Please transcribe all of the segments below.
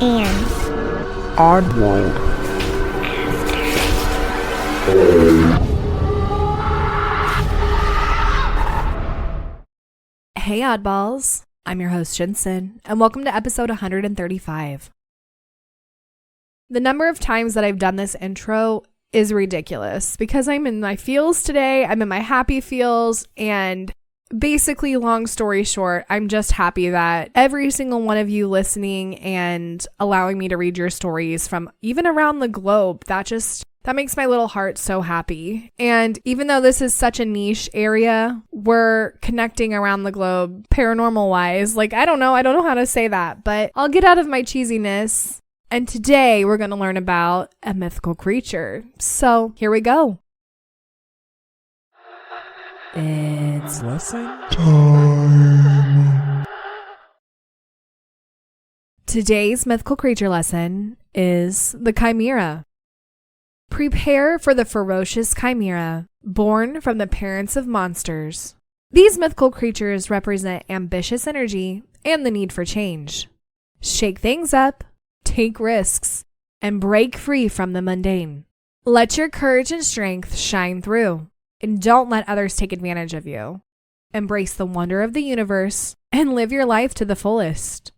and Oddworld. Hey oddballs, I'm your host Shinsen, and welcome to episode 135. The number of times that I've done this intro is ridiculous because I'm in my feels today, I'm in my happy feels, and basically, long story short, I'm just happy that every single one of you listening and allowing me to read your stories from even around the globe, that makes my little heart so happy. And even though this is such a niche area, we're connecting around the globe paranormal wise. Like, I don't know how to say that, but I'll get out of my cheesiness. And today we're going to learn about a mythical creature. So here we go. It's Lesson time. Today's mythical creature lesson is the Chimera. Prepare for the ferocious Chimera, born from the parents of monsters. These mythical creatures represent ambitious energy and the need for change. Shake things up, take risks, and break free from the mundane. Let your courage and strength shine through, and don't let others take advantage of you. Embrace the wonder of the universe and live your life to the fullest.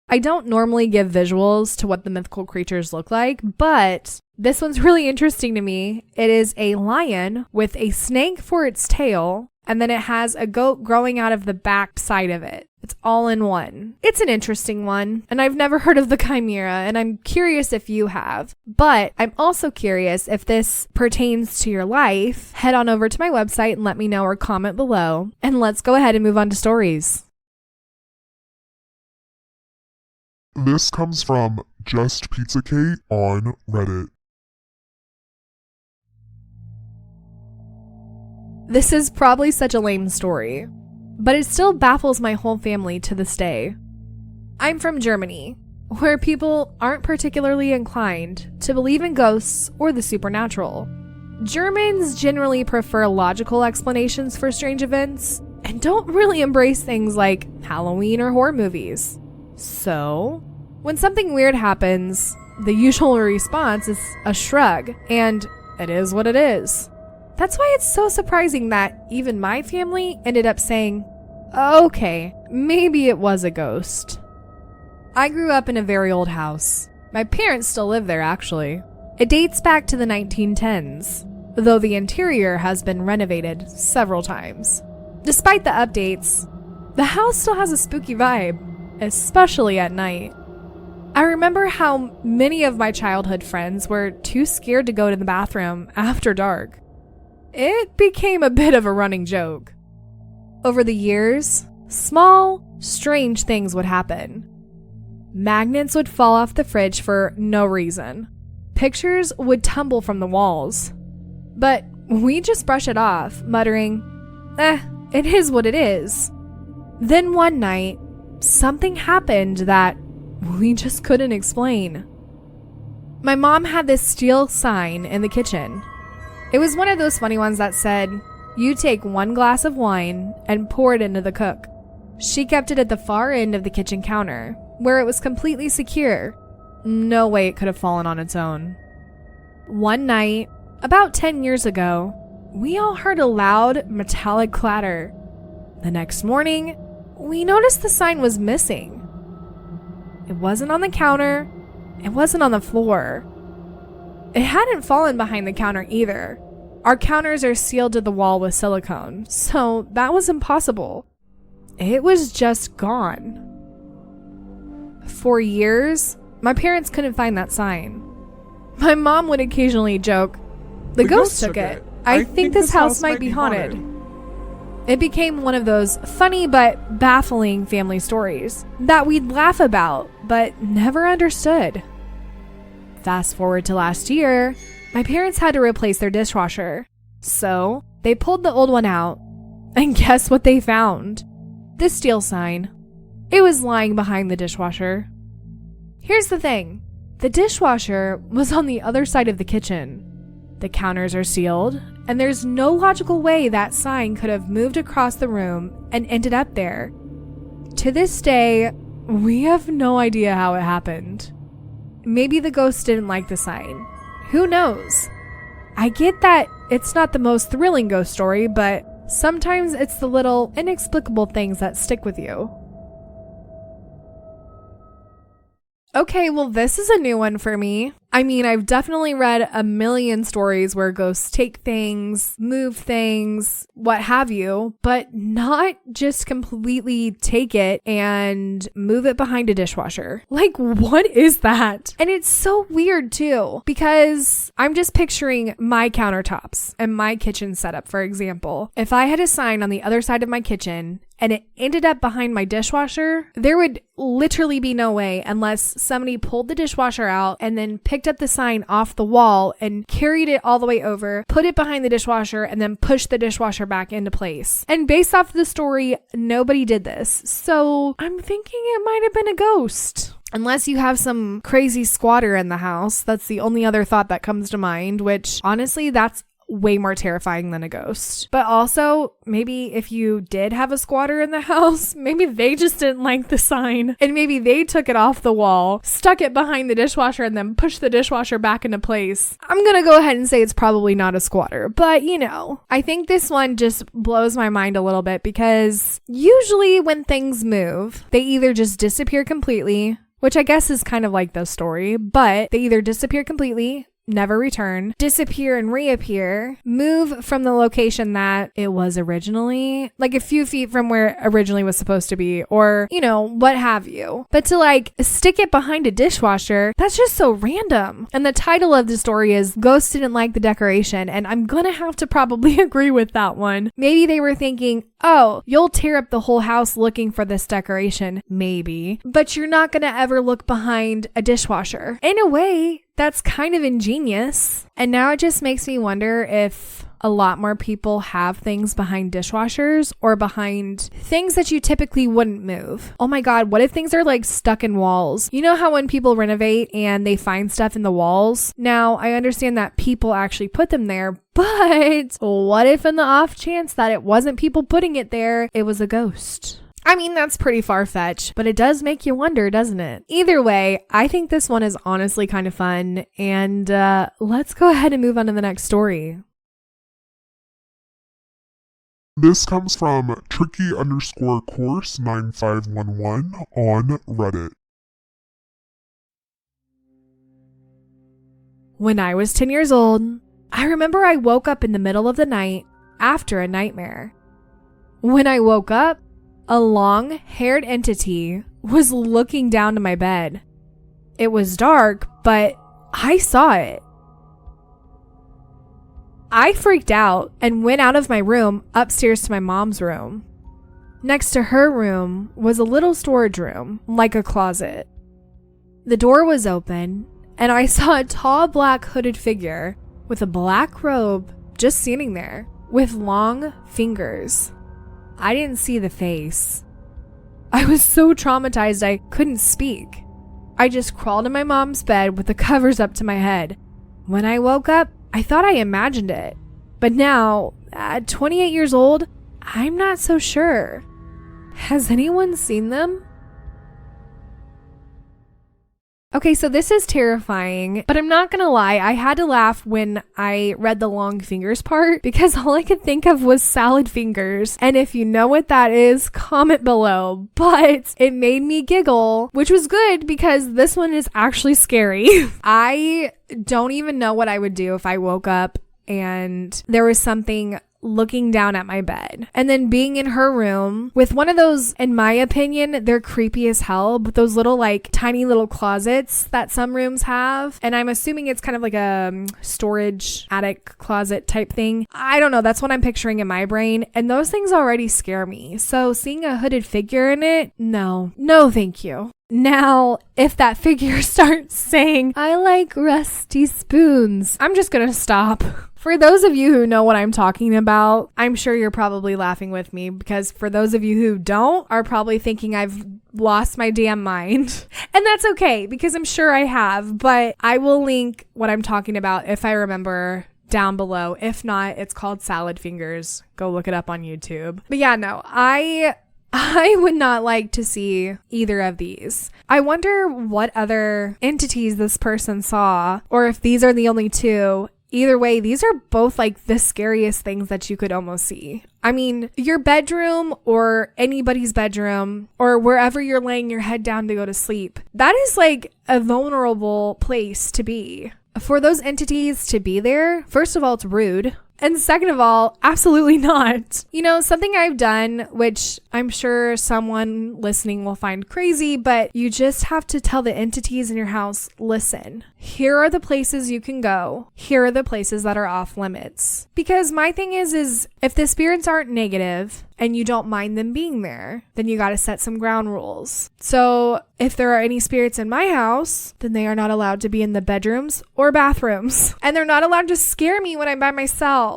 I don't normally give visuals to what the mythical creatures look like, but this one's really interesting to me. It is a lion with a snake for its tail, and then it has a goat growing out of the back side of it. It's all in one. It's an interesting one, and I've never heard of the Chimera, and I'm curious if you have. But I'm also curious if this pertains to your life. Head on over to my website and let me know or comment below, and let's go ahead and move on to stories. This comes from justpizzacate on Reddit. This is probably such a lame story, but it still baffles my whole family to this day. I'm from Germany, where people aren't particularly inclined to believe in ghosts or the supernatural. Germans generally prefer logical explanations for strange events and don't really embrace things like Halloween or horror movies. So, when something weird happens, the usual response is a shrug, and it is what it is. That's why it's so surprising that even my family ended up saying, okay, maybe it was a ghost. I grew up in a very old house. My parents still live there, actually. It dates back to the 1910s, though the interior has been renovated several times. Despite the updates, the house still has a spooky vibe, especially at night. I remember how many of my childhood friends were too scared to go to the bathroom after dark. It became a bit of a running joke. Over the years, small, strange things would happen. Magnets would fall off the fridge for no reason. Pictures would tumble from the walls. But we just brush it off, muttering, it is what it is. Then one night, something happened that we just couldn't explain. My mom had this steel sign in the kitchen. It was one of those funny ones that said, "You take 1 glass of wine and pour it into the cook." She kept it at the far end of the kitchen counter, where it was completely secure. No way it could have fallen on its own. One night, about 10 years ago, we all heard a loud metallic clatter. The next morning, we noticed the sign was missing. It wasn't on the counter. It wasn't on the floor. It hadn't fallen behind the counter either. Our counters are sealed to the wall with silicone, so that was impossible. It was just gone. For years, my parents couldn't find that sign. My mom would occasionally joke, "The ghost took it. I think this house might be haunted." It became one of those funny but baffling family stories that we'd laugh about but never understood. Fast forward to last year, my parents had to replace their dishwasher. So they pulled the old one out, and guess what they found? This steel sign. It was lying behind the dishwasher. Here's the thing. The dishwasher was on the other side of the kitchen. The counters are sealed, and there's no logical way that sign could have moved across the room and ended up there. To this day, We have no idea how it happened. Maybe the ghost didn't like the sign. Who knows? I get that it's not the most thrilling ghost story, but sometimes it's the little inexplicable things that stick with you. Okay, well, this is a new one for me. I mean, I've definitely read a million stories where ghosts take things, move things, what have you, but not just completely take it and move it behind a dishwasher. Like, what is that? And it's so weird too, because I'm just picturing my countertops and my kitchen setup, for example. If I had a sign on the other side of my kitchen and it ended up behind my dishwasher, there would literally be no way unless somebody pulled the dishwasher out and then picked up the sign off the wall and carried it all the way over, put it behind the dishwasher, and then pushed the dishwasher back into place. And based off the story, nobody did this. So I'm thinking it might have been a ghost. Unless you have some crazy squatter in the house. That's the only other thought that comes to mind, which honestly, that's way more terrifying than a ghost. But also, maybe if you did have a squatter in the house, maybe they just didn't like the sign and maybe they took it off the wall, stuck it behind the dishwasher, and then pushed the dishwasher back into place. I'm gonna go ahead and say it's probably not a squatter, but you know, I think this one just blows my mind a little bit because usually when things move, they either just disappear completely, which I guess is kind of like the story, but they either disappear completely, never return, disappear and reappear, move from the location that it was originally, like a few feet from where it originally was supposed to be, or, you know, what have you. But to like stick it behind a dishwasher, that's just so random. And the title of the story is Ghosts Didn't Like the Decoration, and I'm gonna have to probably agree with that one. Maybe they were thinking, oh, you'll tear up the whole house looking for this decoration, maybe, but you're not gonna ever look behind a dishwasher. In a way, that's kind of ingenious. And now it just makes me wonder if a lot more people have things behind dishwashers or behind things that you typically wouldn't move. Oh my God, what if things are like stuck in walls? You know how when people renovate and they find stuff in the walls? Now, I understand that people actually put them there, but what if in the off chance that it wasn't people putting it there, it was a ghost? I mean, that's pretty far-fetched, but it does make you wonder, doesn't it? Either way, I think this one is honestly kind of fun, and let's go ahead and move on to the next story. This comes from tricky_course9511 on Reddit. When I was 10 years old, I remember I woke up in the middle of the night after a nightmare. When I woke up, a long-haired entity was looking down to my bed. It was dark, but I saw it. I freaked out and went out of my room upstairs to my mom's room. Next to her room was a little storage room, like a closet. The door was open, and I saw a tall black hooded figure with a black robe just standing there with long fingers. I didn't see the face. I was so traumatized I couldn't speak. I just crawled in my mom's bed with the covers up to my head. When I woke up, I thought I imagined it. But now, at 28 years old, I'm not so sure. Has anyone seen them? Okay, so this is terrifying, but I'm not gonna lie, I had to laugh when I read the long fingers part because all I could think of was salad fingers. And if you know what that is, comment below. But it made me giggle, which was good because this one is actually scary. I don't even know what I would do if I woke up and there was something looking down at my bed and then being in her room with one of those, in my opinion, they're creepy as hell, but those little like tiny little closets that some rooms have. And I'm assuming it's kind of like a storage attic closet type thing. I don't know. That's what I'm picturing in my brain. And those things already scare me. So seeing a hooded figure in it, no, thank you. Now, if that figure starts saying, I like rusty spoons, I'm just gonna stop. For those of you who know what I'm talking about, I'm sure you're probably laughing with me because for those of you who don't, are probably thinking I've lost my damn mind. And that's okay because I'm sure I have, but I will link what I'm talking about if I remember down below. If not, it's called Salad Fingers. Go look it up on YouTube. But yeah, no, I I would not like to see either of these. I wonder what other entities this person saw, or if these are the only two. Either way, these are both like the scariest things that you could almost see. I mean, your bedroom or anybody's bedroom or wherever you're laying your head down to go to sleep, that is like a vulnerable place to be. For those entities to be there, first of all, it's rude. And second of all, absolutely not. You know, something I've done, which I'm sure someone listening will find crazy, but you just have to tell the entities in your house, listen, here are the places you can go. Here are the places that are off limits. Because my thing is if the spirits aren't negative and you don't mind them being there, then you got to set some ground rules. So if there are any spirits in my house, then they are not allowed to be in the bedrooms or bathrooms. And they're not allowed to scare me when I'm by myself.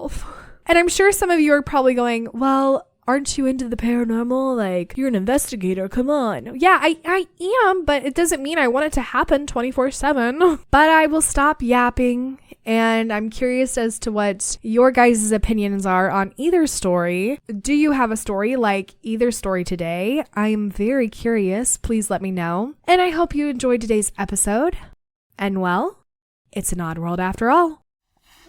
And I'm sure some of you are probably going, well, aren't you into the paranormal? Like, you're an investigator, come on. Yeah, I am, but it doesn't mean I want it to happen 24/7. But I will stop yapping, and I'm curious as to what your guys' opinions are on either story. Do you have a story like either story today? I'm very curious. Please let me know. And I hope you enjoyed today's episode. And well, it's an odd world after all.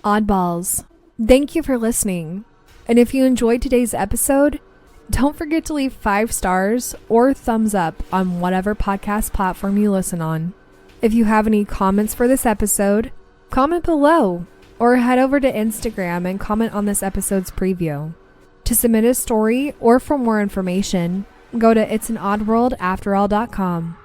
Oddballs. Thank you for listening. And if you enjoyed today's episode, don't forget to leave 5 stars or thumbs up on whatever podcast platform you listen on. If you have any comments for this episode, comment below or head over to Instagram and comment on this episode's preview. To submit a story or for more information, go to itsanoddworldafterall.com.